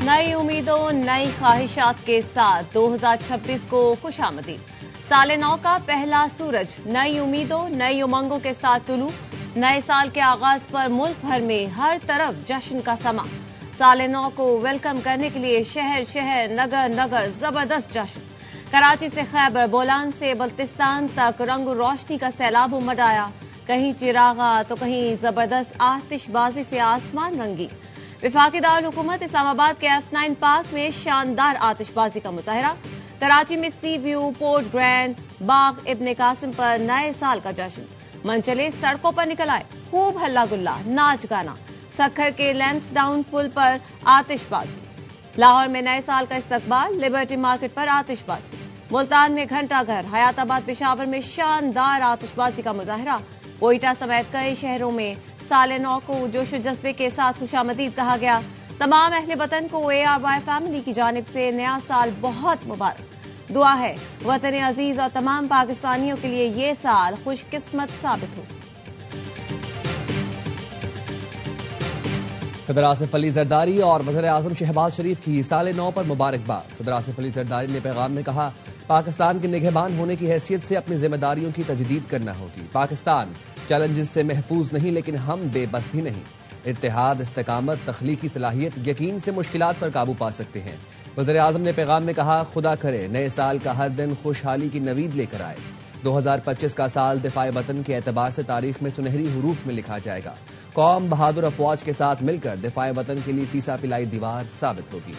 नई उम्मीदों नई ख्वाहिशात के साथ 2026 को खुशामदीद। साल नौ का पहला सूरज नई उम्मीदों नई उमंगों के साथ तुलू। नए साल के आगाज पर मुल्क भर में हर तरफ जश्न का समा। साल नौ को वेलकम करने के लिए शहर शहर नगर नगर जबरदस्त जश्न। कराची से खैबर बोलान से बल्तिस्तान तक रंग रोशनी का सैलाब उमड़ आया। कहीं चिरागा तो कहीं जबरदस्त आतिशबाजी से आसमान रंगी। विफाकी दारुल हुकूमत इस्लामाबाद के F9 पार्क में शानदार आतिशबाजी का मुजाहरा। कराची में सी व्यू, पोर्ट ग्रैंड, बाग इब्ने कासिम पर नए साल का जश्न। मनचले सड़कों पर निकल आए, खूब हल्ला गुल्ला, नाच गाना। सखर के लैंसडाउन पुल पर आतिशबाजी। लाहौर में नए साल का इस्तकबाल, लिबर्टी मार्केट पर आतिशबाजी। मुल्तान में घंटाघर, हयाताबाद, पेशावर में शानदार आतिशबाजी का मुजाहरा। कोयटा समेत कई शहरों में साल नौ को जोश जज्बे के साथ खुशामदीद कहा गया। तमाम अहले वतन को ARY फैमिली की जानिब से नया साल बहुत मुबारक। दुआ है वतन अजीज और तमाम पाकिस्तानियों के लिए ये साल खुशकिस्मत साबित हो। सदर आसिफ अली जरदारी और वज़ीर आज़म शहबाज शरीफ की साल नौ पर मुबारकबाद। सदर आसिफ अली जरदारी ने पैगाम में कहा, पाकिस्तान के निगहबान होने की हैसियत से अपनी जिम्मेदारियों की तजदीद करना होगी। पाकिस्तान चैलेंजेस से महफूज नहीं, लेकिन हम बेबस भी नहीं। इत्तेहाद, इस्तेकामत, तख्लीकी सलाहियत, यकीन से मुश्किलात पर काबू पा सकते हैं। वज़ीर आज़म ने पैगाम में कहा, खुदा करे नए साल का हर दिन खुशहाली की नवीद लेकर आए। 2025 का साल दिफाए वतन के एतबार से तारीख में सुनहरी हुरूफ में लिखा जाएगा। कौम बहादुर अफवाज के साथ मिलकर दिफाए वतन के लिए सीसा पिलाई दीवार साबित होगी।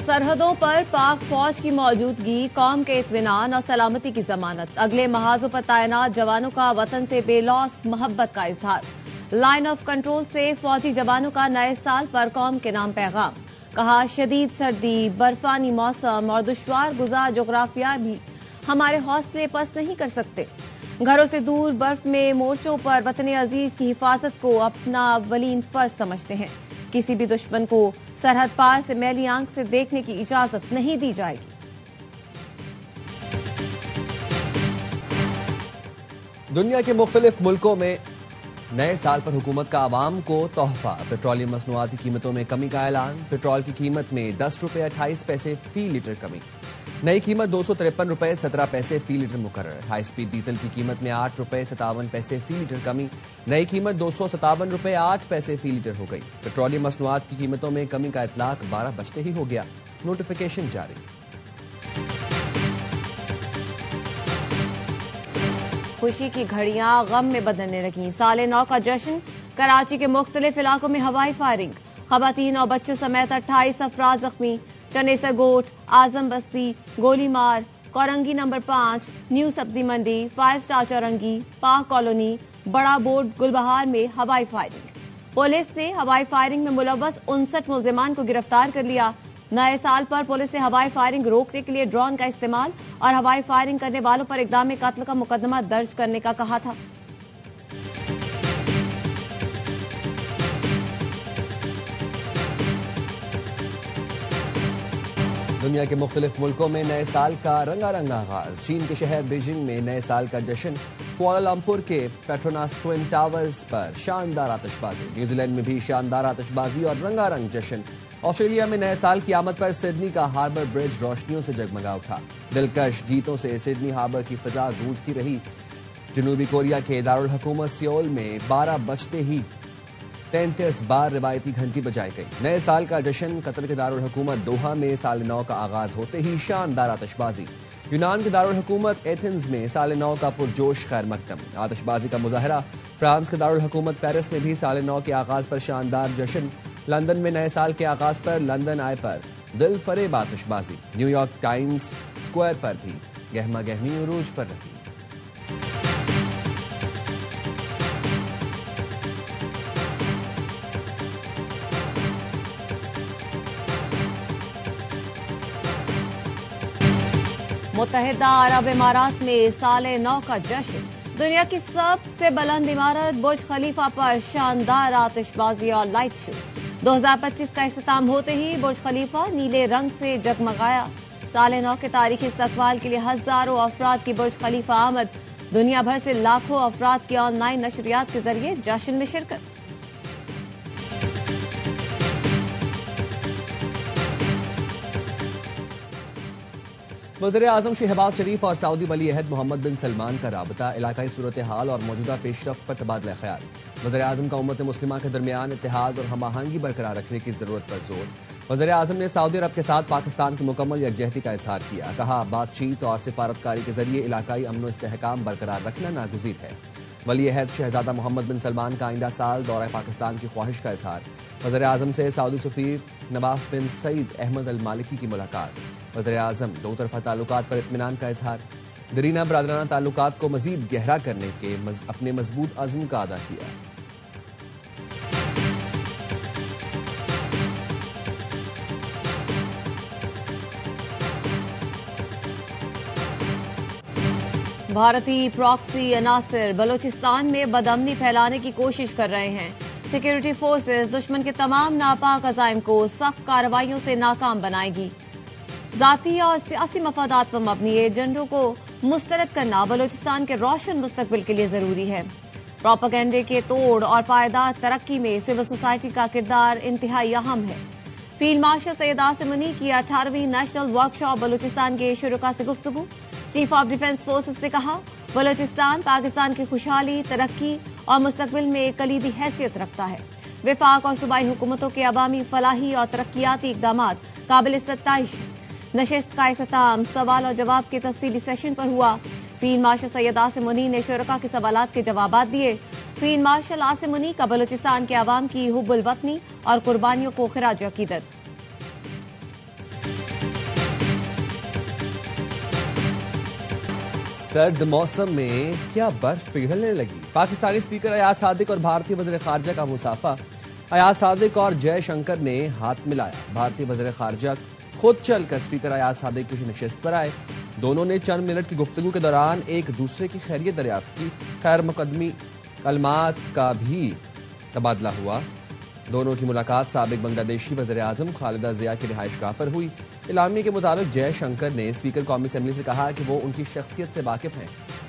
सरहदों पर पाक फौज की मौजूदगी कौम के इत्मीनान और सलामती की जमानत। अगले महाजों पर तैनात जवानों का वतन से बेलौस मोहब्बत का इजहार। लाइन ऑफ कंट्रोल से फौजी जवानों का नए साल पर कौम के नाम पैगाम। कहा, शदीद सर्दी, बर्फानी मौसम और दुश्वार गुजार जोग्राफिया भी हमारे हौसले पस्त नहीं कर सकते। घरों से दूर बर्फ में मोर्चों पर वतन अजीज की हिफाजत को अपना अव्वलीन फर्ज समझते हैं। किसी भी दुश्मन को सरहद पार से मैली आंख से देखने की इजाजत नहीं दी जाएगी। दुनिया के मुख्तलिफ मुल्कों में नए साल पर हुकूमत का आवाम को तोहफा। पेट्रोलियम मसनूआती कीमतों में कमी का ऐलान। पेट्रोल की कीमत में 10 रुपये 28 पैसे फी लीटर कमी। नई कीमत 253 रुपये 17 पैसे फी लीटर मुकर्रर। हाई स्पीड डीजल की कीमत में 8 रुपये 57 पैसे फी लीटर कमी। नई कीमत 257 रुपये 8 पैसे फी लीटर हो गई। पेट्रोलियम मसनूआत की कीमतों में कमी का इतलाक 12 बजते ही हो गया। नोटिफिकेशन जारी। खुशी की घड़ियां गम में बदलने लगी। साल नौ का जश्न। कराची के मुख्तलिफ इलाकों में हवाई फायरिंग। खवातीन और बच्चों समेत 28 अफराद जख्मी। चनेसर गोट, आजम बस्ती, गोलीमार, कोरंगी नंबर 5, न्यू सब्जी मंडी, 5 स्टार चौरंगी, पाक कॉलोनी, बड़ा बोर्ड, गुलबहार में हवाई फायरिंग। पुलिस ने हवाई फायरिंग में मुलव्वस 59 मुल्जिमान को गिरफ्तार कर लिया। नए साल पर पुलिस ने हवाई फायरिंग रोकने के लिए ड्रोन का इस्तेमाल और हवाई फायरिंग करने वालों पर इक़दाम कत्ल का मुकदमा दर्ज करने का कहा था। दुनिया के मुख्तलिफ मुल्कों में नए साल का रंगारंग आगाज। चीन के शहर बीजिंग में नए साल का जश्न। कुआलालंपुर के पेट्रोनास ट्विन टावर्स पर शानदार आतिशबाजी। न्यूजीलैंड में भी शानदार आतिशबाजी और रंगारंग जश्न। ऑस्ट्रेलिया में नए साल की आमद पर सिडनी का हार्बर ब्रिज रोशनियों से जगमगा उठा। दिलकश गीतों से सिडनी हार्बर की फिजा गूंजती रही। जनूबी कोरिया के दारुल हुकूमत सियोल में 12 बजते ही 33 बार रिवायती घंटी बजाई गई। नए साल का जश्न। कतर के दारुल हुकूमत दोहा में साल नौ का आगाज होते ही शानदार आतिशबाजी। यूनान के दारुल हुकूमत एथेंस में साल नौ का पुरजोश खैर मकदम। आतिशबाजी का मुजाहरा। फ्रांस के दारुल हुकूमत पेरिस में भी साल नौ के आगाज पर शानदार जश्न। लंदन में नए साल के आगाज पर लंदन आय पर दिल फरेब आतिशबाजी। न्यूयॉर्क टाइम्स स्क्वायर पर भी गहमा गहमी उरूज पर रही। मुत्तहिदा अरब इमारात में साल नौ का जश्न। दुनिया की सबसे बुलंद इमारत बुर्ज खलीफा पर शानदार आतिशबाजी और लाइट शो। 2025 का इख्तिताम होते ही बुर्ज खलीफा नीले रंग से जगमगाया। سال نو کے تاریخی استقبال کے لیے ہزاروں افراد کی برج خلیفہ آمد، دنیا بھر سے لاکھوں افراد کی آن لائن نشریات کے ذریعے جشن میں شرکت۔ وزیر اعظم شہباز شریف اور سعودی ولی عہد محمد بن سلمان کا رابطہ، علاقائی صورتحال اور موجودہ پیش رفت پر تبادلہ خیال۔ وزیر اعظم کا امت مسلمہ کے درمیان اتحاد اور ہم آہنگی برقرار رکھنے کی ضرورت پر زور۔ وزیر اعظم نے سعودی عرب کے ساتھ پاکستان کی مکمل یکجہتی کا اظہار کیا، کہا بات چیت اور سفارتکاری کے ذریعے علاقائی امن و استحکام برقرار رکھنا ناگزیر ہے۔ ولی عہد شہزادہ محمد بن سلمان کا آئندہ سال دورہ پاکستان کی خواہش کا اظہار۔ وزیر اعظم سے سعودی سفیر نواف بن سعید احمد المالکی کی ملاقات۔ وزیر اعظم دو طرفہ تعلقات پر اطمینان کا اظہار۔ دیرینہ برادرانہ تعلقات کو مزید گہرا کرنے کے اپنے مضبوط عزم کا اعادہ کیا۔ بھارتی پراکسی عناصر بلوچستان میں بدامنی پھیلانے کی کوشش کر رہے ہیں۔ سیکورٹی فورسز دشمن کے تمام ناپاک عزائم کو سخت کارروائیوں سے ناکام بنائے گی۔ ذاتی اور سیاسی مفادات پر مبنی ایجنڈوں کو مسترد کرنا بلوچستان کے روشن مستقبل کے لیے ضروری ہے۔ پروپیگنڈے کے توڑ اور پائیدار ترقی میں سول سوسائٹی کا کردار انتہائی اہم ہے۔ فیلڈ مارشل سید عاصم منی کی 18ویں نیشنل ورکشاپ بلوچستان کے شرکاء سے گفتگو۔ چیف آف ڈیفنس فورسز نے کہا بلوچستان پاکستان کی خوشحالی، ترقی اور مستقبل میں ایک کلیدی حیثیت رکھتا ہے۔ وفاق اور صوبائی حکومتوں کے عوامی فلاحی اور ترقیاتی اقدامات قابل ستائش ہیں۔ نشست کا اختتام سوال اور جواب کے تفصیلی سیشن پر ہوا۔ فیلڈ مارشل سید عاصم منی نے شرکاء کے سوالات کے جوابات دیے۔ فیلڈ مارشل عاصم منی کا بلوچستان کے عوام کی حب الوطنی اور قربانیوں کو خراج عقیدت۔ سرد موسم میں کیا برف پگھلنے لگی؟ پاکستانی اسپیکر ایاز صادق اور بھارتی وزیر خارجہ کا مصافحہ۔ ایاز صادق اور جے شنکر نے ہاتھ ملایا۔ بھارتی وزیر خارجہ خود چل کر اسپیکر ایاز صادق کی نشست پر آئے۔ دونوں نے چند منٹ کی گفتگو کے دوران ایک دوسرے کی خیریت دریافت کی۔ خیر مقدمی کلمات کا بھی تبادلہ ہوا۔ دونوں کی ملاقات سابق بنگلہ دیشی وزیر اعظم خالدہ ضیاء کی رہائش گاہ پر ہوئی۔ اعلامیے کے مطابق جے شنکر نے اسپیکر قومی اسمبلی سے کہا کہ وہ ان کی شخصیت سے واقف ہیں۔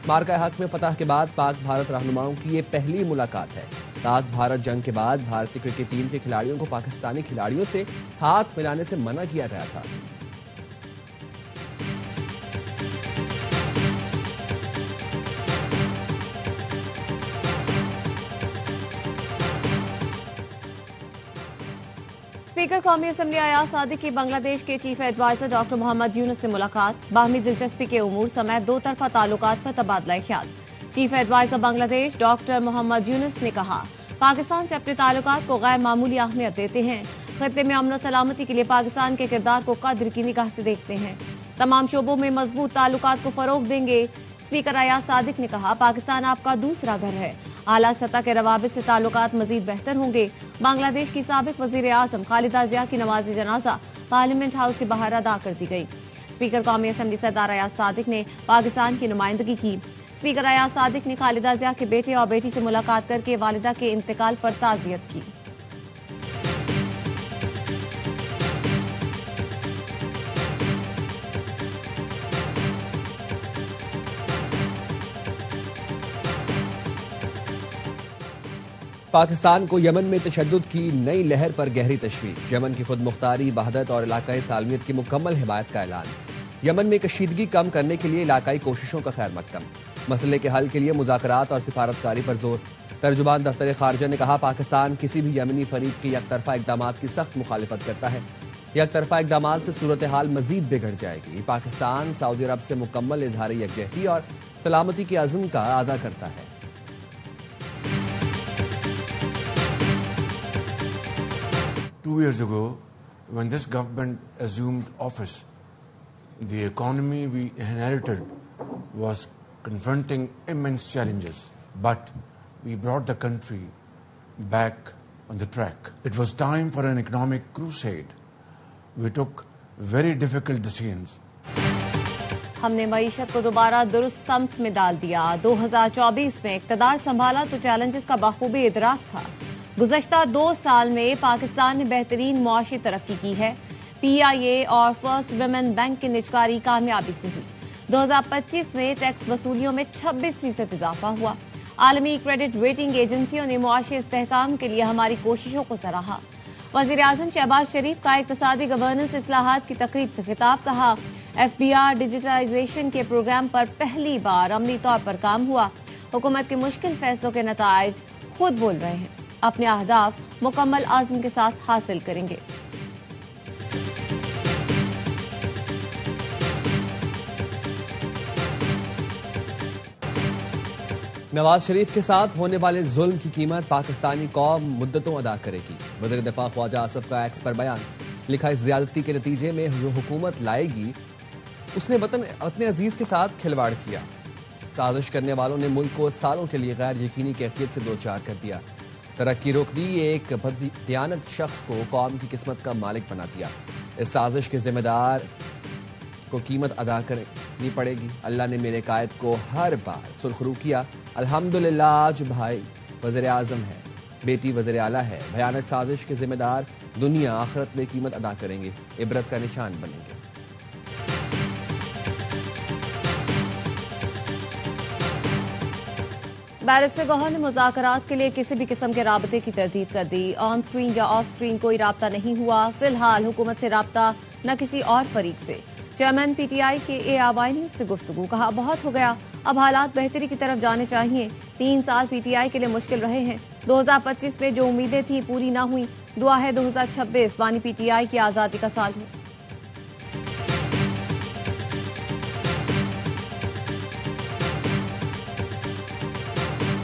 مارکہ حق میں فتح کے بعد پاک بھارت رہنماؤں کی یہ پہلی ملاقات ہے۔ پاک بھارت جنگ کے بعد بھارتی کرکٹ ٹیم کے کھلاڑیوں کو پاکستانی کھلاڑیوں سے ہاتھ ملانے سے منع کیا گیا تھا۔ اسپیکر قومی اسمبلی ایاز صادق کی بنگلہ دیش کے چیف ایڈوائزر ڈاکٹر محمد یونس سے ملاقات۔ باہمی دلچسپی کے امور سمیت دو طرفہ تعلقات پر تبادلہ خیال۔ چیف ایڈوائزر بنگلہ دیش ڈاکٹر محمد یونس نے کہا پاکستان سے اپنے تعلقات کو غیر معمولی اہمیت دیتے ہیں۔ خطے میں امن و سلامتی کے لیے پاکستان کے کردار کو قدر کی نگاہ سے دیکھتے ہیں۔ تمام شعبوں میں مضبوط تعلقات کو فروغ دیں گے۔ اسپیکر ایاز صادق نے کہا پاکستان آپ کا دوسرا گھر ہے۔ اعلیٰ سطح کے روابط سے تعلقات مزید بہتر ہوں گے۔ بنگلہ دیش کی سابق وزیر اعظم خالدہ ضیاء کی نماز جنازہ پارلیمنٹ ہاؤس کے باہر ادا کر دی گئی۔ اسپیکر قومی اسمبلی سردار ایاز صادق نے پاکستان کی نمائندگی کی۔ اسپیکر ایاز صادق نے خالدہ ضیاء کے بیٹے اور بیٹی سے ملاقات کر کے والدہ کے انتقال پر تعزیت کی۔ پاکستان کو یمن میں تشدد کی نئی لہر پر گہری تشویش۔ یمن کی خود مختاری، وحدت اور علاقائی سالمیت کی مکمل حمایت کا اعلان۔ یمن میں کشیدگی کم کرنے کے لیے علاقائی کوششوں کا خیر مقدم۔ مسئلے کے حل کے لیے مذاکرات اور سفارتکاری پر زور۔ ترجمان دفتر خارجہ نے کہا پاکستان کسی بھی یمنی فریق کے یک طرفہ اقدامات کی سخت مخالفت کرتا ہے۔ یک طرفہ اقدامات سے صورتحال مزید بگڑ جائے گی۔ پاکستان سعودی عرب سے مکمل اظہار یکجہتی اور سلامتی کے عزم کا اعادہ کرتا ہے۔ Two years ago, when this government assumed office, the economy we inherited was confronting immense challenges, but we brought the country back on the track. It was time for an economic crusade. We took very difficult decisions. ہم نے معیشت کو دوبارہ درست سمت میں ڈال دیا۔ 2024 میں اقتدار سنبھالا تو چیلنجز کا بخوبی ادراک تھا۔ گزشتہ 2 سال میں پاکستان نے بہترین معاشی ترقی کی ہے۔ PIA और फर्स्ट वुमेन बैंक की निजकारी कामयाबी से हुई। 2025 में टैक्स वसूलियों में 26% इजाफा हुआ। आलमी क्रेडिट रेटिंग एजेंसियों ने मुआशी इस्तेहकाम के लिए हमारी कोशिशों को सराहा। वज़ीर-ए-आज़म शहबाज शरीफ का इक़्तिसादी गवर्नेंस इस्लाहात की तकरीब से खिताब। कहा, FBR डिजिटाइजेशन के प्रोग्राम पर पहली बार अमली तौर पर काम हुआ। हुकूमत के मुश्किल फैसलों के नताइज खुद बोल रहे हैं। अपने अहदाफ मुकम्मल आज़म के साथ हासिल करेंगे। नवाज शरीफ के साथ होने वाले जुल्म की कीमत पाकिस्तानी कौम मुद्दतों अदा करेगी। वज़ीर दिफा ख्वाजा आसिफ का एक्स पर बयान। लिखा, इस ज्यादती के नतीजे में जो हुकूमत लाएगी उसने वतन अपने अजीज के साथ खिलवाड़ किया। साजिश करने वालों ने मुल्क को सालों के लिए गैर यकीनी कैफियत से दो चार कर दिया। तरक्की रोक दी। एक बददियानत शख्स को कौम की किस्मत का मालिक बना दिया। इस साजिश के जिम्मेदार को कीमत अदा करनी पड़ेगी। अल्लाह ने मेरे कायद को हर बार सुरखरू किया। अल्हम्दुलिल्लाह आज भाई वज़ीर आज़म है, बेटी वज़ीर आला है। भयानक साजिश के जिम्मेदार दुनिया आखिरत में कीमत अदा करेंगे, इबरत का निशान बनेंगे। बैरिस्टर गौहर ने मुज़ाकरात के लिए किसी भी किस्म के राबते की तरदीद कर दी। ऑन स्क्रीन या ऑफ स्क्रीन कोई राब्ता नहीं हुआ। फिलहाल हुकूमत से राब्ता न किसी और फरीक से। चेयरमैन PTI के ARY ने इससे गुफ्तगू। कहा, बहुत हो गया, अब हालात बेहतरी की तरफ जाने चाहिए। 3 साल PTI के लिए मुश्किल रहे हैं। 2025 में जो उम्मीदें थी पूरी न हुई। दुआ है 2026 बानी PTI की आज़ादी का साल हो।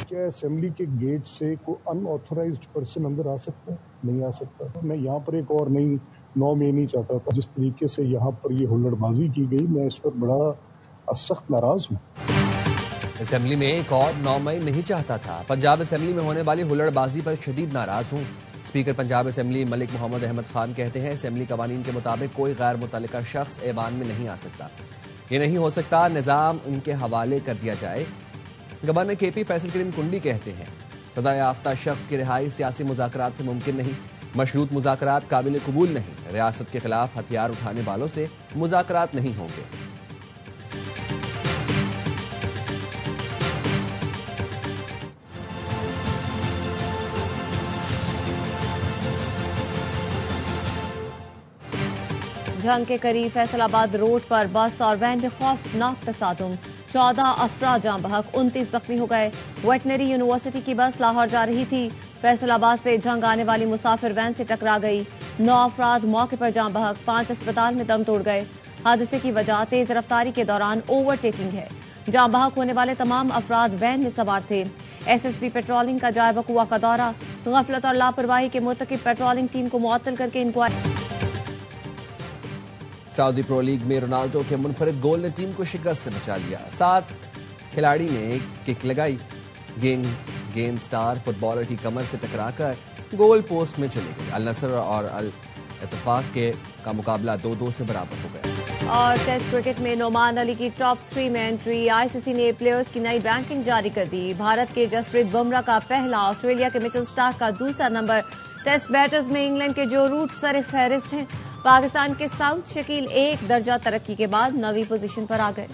क्या असेंबली के गेट से कोई अनऑथराइज्ड पर्सन अंदर आ सकता है? नहीं आ सकता। मैं यहाँ पर एक और नई नॉर्म ये नहीं चाहता था। जिस तरीके से यहाँ पर ये हुल्लड़बाजी की गई, मैं इस पर बड़ा सख्त नाराज हूँ। असेंबली में एक और नॉर्म नहीं चाहता था। पंजाब असेंबली में होने वाली हुल्लड़बाजी पर शदीद नाराज हूँ। स्पीकर पंजाब असेंबली मलिक मोहम्मद अहमद खान कहते हैं, असेंबली कवानीन के मुताबिक कोई गैर मुतल्लिका शख्स ऐवान में नहीं आ सकता। ये नहीं हो सकता, निज़ाम उनके हवाले कर दिया जाए। गवर्नर KP फैसल करीम कुंडी कहते हैं, सदा याफ्ता शख्स की रिहाई सियासी मुज़ाकरात से मुमकिन नहीं। मशरूत मुज़ाकरात काबिल कबूल नहीं। रियासत के खिलाफ हथियार उठाने वालों से मुज़ाकरात नहीं होंगे। जंग के करीब फैसलाबाद रोड पर बस और वैन में खौफनाक तसादुम। 14 अफराद जाँ बहक, 29 जख्मी हो गए। वेटनरी यूनिवर्सिटी की बस लाहौर जा रही थी। फैसलाबाद से जंग आने वाली मुसाफिर वैन से टकरा गई। 9 अफराद मौके पर जाँ बहक, 5 अस्पताल में दम तोड़ गए। हादसे की वजह तेज रफ्तारी के दौरान ओवरटेकिंग है। जाँ बहक होने वाले तमाम अफराद वैन में सवार थे। SSP पेट्रोलिंग का जाए बकुआ का दौरा। गफलत और लापरवाही के मुर्तकिब पेट्रोलिंग टीम को मुअत्तल करके इंक्वायरी। सऊदी प्रो लीग में रोनाल्डो के मुनफरिद गोल ने टीम को शिकस्त से बचा लिया। 7 खिलाड़ी ने किक लगाई। गेंद स्टार फुटबॉलर की कमर से टकराकर गोल पोस्ट में चली गई। अल नसर और अल इत्तेफाक का मुकाबला 2-2 से बराबर हो गया। और टेस्ट क्रिकेट में नोमान अली की टॉप 3 में एंट्री। ICC ने प्लेयर्स की नई रैंकिंग जारी कर दी। भारत के जसप्रीत बुमराह का पहला, ऑस्ट्रेलिया के मिचेल स्टार्क का दूसरा नंबर। टेस्ट बैटर्स में इंग्लैंड के जो रूट सर फहरिस्त हैं। पाकिस्तान के साउथ शकील 1 दर्जा तरक्की के बाद 9वीं पोजीशन पर आ गए।